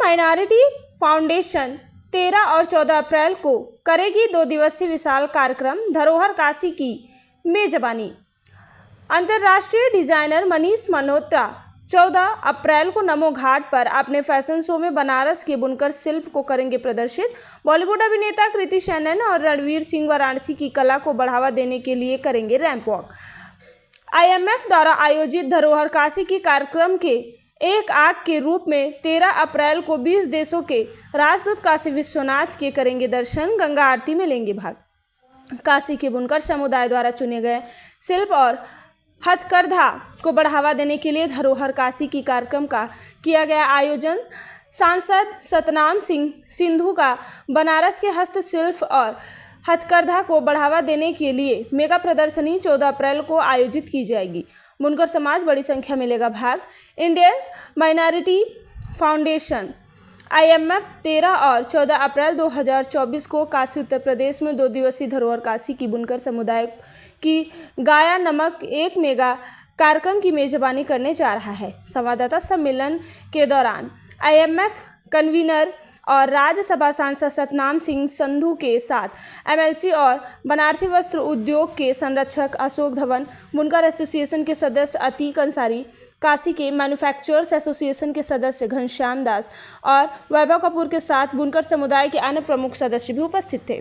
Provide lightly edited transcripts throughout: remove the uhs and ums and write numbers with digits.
Minority foundation 13 और 14 अप्रैल को करेगी 2 दिवसीय विशाल कार्यक्रम धरोहर काशी की मेजबानी। अंतर्राष्ट्रीय डिजाइनर मनीष मल्होत्रा 14 अप्रैल को नमो घाट पर अपने फैशन शो में बनारस के बुनकर शिल्प को करेंगे प्रदर्शित। बॉलीवुड अभिनेता कृति सेनन और रणवीर सिंह वाराणसी की कला को बढ़ावा देने के लिए करेंगे रैंप वॉक। IMF द्वारा आयोजित धरोहर काशी की कार्यक्रम के एक आग के रूप में 13 अप्रैल को 20 देशों के राजदूत काशी विश्वनाथ के करेंगे दर्शन, गंगा आरती में लेंगे भाग। काशी के बुनकर समुदाय द्वारा चुने गए शिल्प और हथकरघा को बढ़ावा देने के लिए धरोहर काशी की कार्यक्रम का किया गया आयोजन। सांसद सतनाम सिंह सिंधु का बनारस के हस्तशिल्प और हथकरघा को बढ़ावा देने के लिए मेगा प्रदर्शनी 14 अप्रैल को आयोजित की जाएगी। बुनकर समाज बड़ी संख्या में लेगा भाग। इंडियन माइनॉरिटी फाउंडेशन IMF 13 और 14 अप्रैल 2024 को काशी उत्तर प्रदेश में 2 दिवसीय धरोहर काशी की बुनकर समुदाय की गाया नमक एक मेगा कार्यक्रम की मेजबानी करने जा रहा है। संवाददाता सम्मेलन के दौरान IMF कन्वीनर और राज्यसभा सांसद सतनाम सिंह संधू के साथ MLC और बनारसी वस्त्र उद्योग के संरक्षक अशोक धवन, बुनकर एसोसिएशन के सदस्य अतीक अंसारी, काशी के मैन्युफैक्चरर्स एसोसिएशन के सदस्य घनश्याम दास और वैभव कपूर के साथ बुनकर समुदाय के अन्य प्रमुख सदस्य भी उपस्थित थे।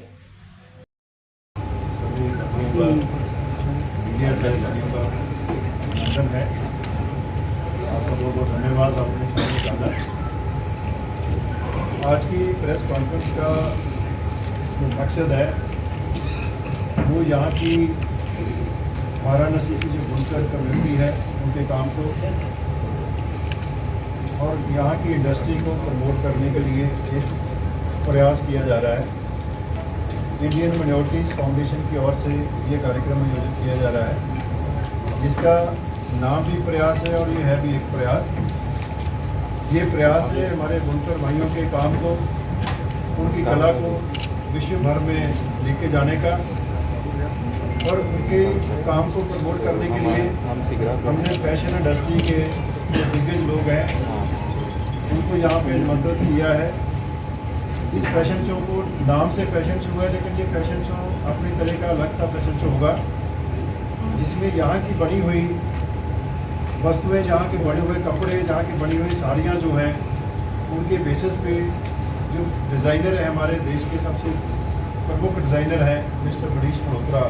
धन्यवाद। आपने साथ आज की प्रेस कॉन्फ्रेंस का जो मकसद है वो यहाँ की वाराणसी की जो बुनकर कम्युनिटी है उनके काम को और यहाँ की इंडस्ट्री को प्रमोट करने के लिए एक प्रयास किया जा रहा है। इंडियन माइनॉरिटीज़ फाउंडेशन की ओर से ये कार्यक्रम आयोजित किया जा रहा है, जिसका नाम भी प्रयास है और ये है भी एक प्रयास। ये प्रयास है हमारे बुनकर भाइयों के काम को, उनकी कला को विश्व भर में लेके जाने का और उनके काम को प्रमोट करने के लिए हमने फैशन इंडस्ट्री के जो दिग्गज लोग हैं उनको यहाँ पे निमंत्रित किया है। इस फैशन शो को नाम से फैशन शो है, लेकिन ये फैशन शो अपनी तरह का अलग सा फैशन शो होगा, जिसमें यहाँ की बनी हुई वस्तुएं, जहाँ के बने हुए कपड़े, जहाँ की बनी हुई साड़ियाँ जो हैं उनके बेसिस पे जो डिज़ाइनर है हमारे देश के सबसे प्रमुख डिज़ाइनर हैं मिस्टर मनीष मल्होत्रा,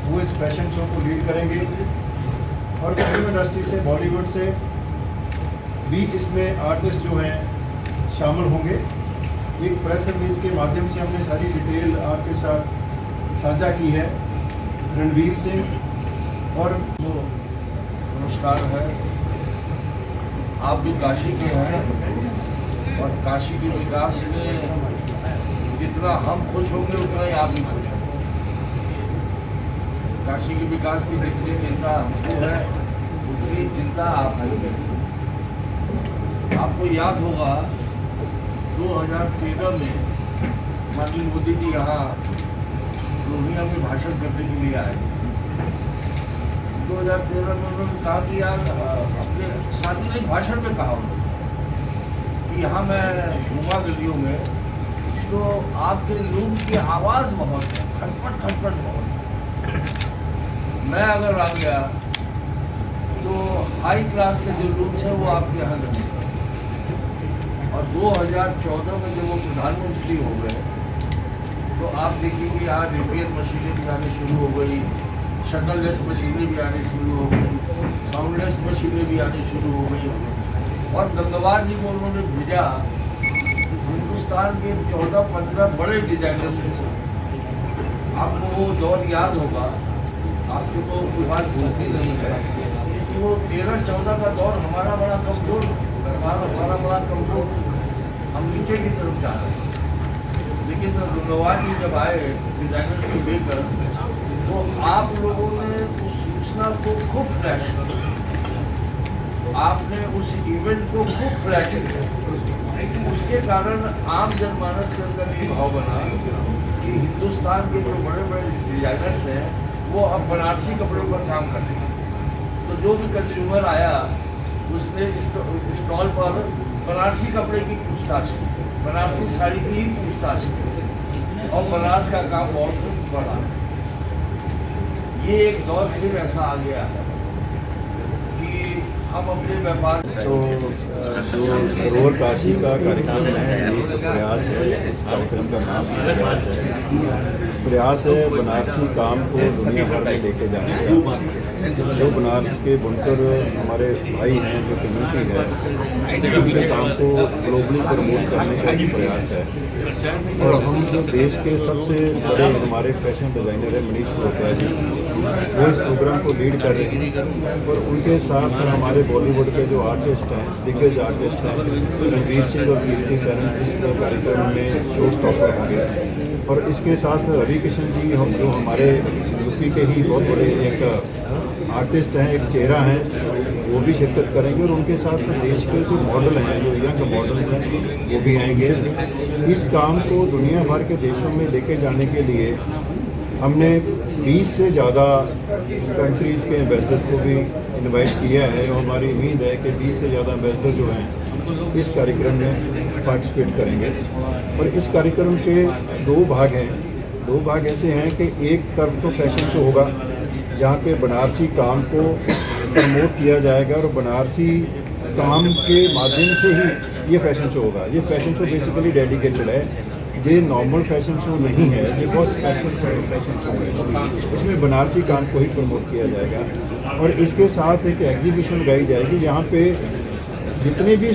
वो इस फैशन शो को लीड करेंगे और फिल्म इंडस्ट्री से, बॉलीवुड से भी इसमें आर्टिस्ट जो हैं शामिल होंगे। एक प्रेस रिलीज के माध्यम से हमने सारी डिटेल आपके साथ साझा की है। रणवीर सिंह और नमस्कार है। आप भी काशी के हैं और काशी के विकास में जितना हम खुश होंगे उतना ही आप भी खुश होंगे। काशी के विकास की जितनी चिंता हमको है उतनी चिंता आपको है। आपको याद होगा 2013 में माननीय मोदी जी यहाँ रोहिंग्या में भाषण करने के लिए आए। 2013 में उन्होंने कहा कि यार अपने सार्वजनिक भाषण में कहा उन्होंने कि यहाँ मैं घूमा गलियों में तो आपके लोग की आवाज़ बहुत है, खटपट खटपट बहुत है। मैं अगर आ गया तो हाई क्लास के जो लोग हैं वो आपके यहाँ लगे। और 2014 में जब वो प्रधानमंत्री हो गए तो आप देखिए आज रिपेयर मशीनें भी आनी शुरू हो गई, शटललेस मशीनें भी आनी शुरू हो गई, साउंडलेस मशीनें भी आनी शुरू हो गई। और गंगवार जी को उन्होंने भेजा हिंदुस्तान के 14-15 बड़े डिजाइनर्स के साथ। आपको वो दौर याद होगा, आपको तो कोई बात भूलती नहीं है कि वो 13-14 का दौर हमारा बड़ा कमजोर, हमारा बड़ा कमजोर, हम नीचे की तरफ जा रहे हैं। लेकिन गंगवार जी जब आए डिजाइनर्स को लेकर तो आप लोगों ने उस सूचना को खूब फ्लैश किया, आपने उस इवेंट को खूब फ्लैश किया। उसके कारण आम जनमानस के अंदर ये भाव बना कि हिंदुस्तान के जो बड़े बड़े डिजाइनर्स हैं वो अब बनारसी कपड़ों पर काम कर रहे हैं। तो जो भी कंज्यूमर आया उसने स्टॉल पर बनारसी कपड़े की पूछताछ की, बनारसी साड़ी की ही पूछताछ की, और बनारस का काम बहुत बड़ा है। ये एक दौर फिर ऐसा आ गया है कि हम अपने व्यापार तो जो धरोहर काशी का कार्यक्रम है ये प्रयास है, इस कार्यक्रम का नाम प्रयास है। प्रयास है बनारसी काम को दुनिया भर में लेके जाने का। जो बनारस के बुनकर हमारे भाई हैं, जो कम्युनिटी है, उनके काम को ग्लोबली प्रमोट करने का भी प्रयास है। और हम जो देश के सबसे बड़े हमारे फैशन डिज़ाइनर है मनीष मल्होत्रा जी, वो इस प्रोग्राम को लीड कर रहे हैं। और उनके साथ हमारे बॉलीवुड के जो आर्टिस्ट हैं, दिग्गज आर्टिस्ट हैं, रणवीर सिंह और कीर्ति सैनन इस कार्यक्रम में शो स्टॉपर होंगे। और इसके साथ रवि किशन जी, हम जो हमारे यूपी के ही बहुत बड़े एक आर्टिस्ट हैं, एक चेहरा हैं, वो भी शिरकत करेंगे। और उनके साथ देश के जो मॉडल हैं, जो यंग मॉडल्स हैं, वो भी आएंगे। इस काम को दुनिया भर के देशों में लेके जाने के लिए हमने 20 से ज़्यादा कंट्रीज़ के एम्बेसडर्स को भी इनवाइट किया है। और हमारी उम्मीद है कि 20 से ज़्यादा एम्बेसडर जो हैं इस कार्यक्रम में पार्टिसिपेट करेंगे। और इस कार्यक्रम के दो भाग हैं। दो भाग ऐसे हैं कि एक तरफ तो फैशन शो होगा, जहाँ पे बनारसी काम को प्रमोट किया जाएगा, और बनारसी काम के माध्यम से ही ये फैशन शो होगा। ये फैशन शो बेसिकली डेडिकेटेड है, ये नॉर्मल फैशन शो नहीं है, ये बहुत स्पेशल फैशन शो है। इसमें बनारसी काम को ही प्रमोट किया जाएगा। और इसके साथ एक एग्जीबिशन लगाई जाएगी, जहाँ पे जितने भी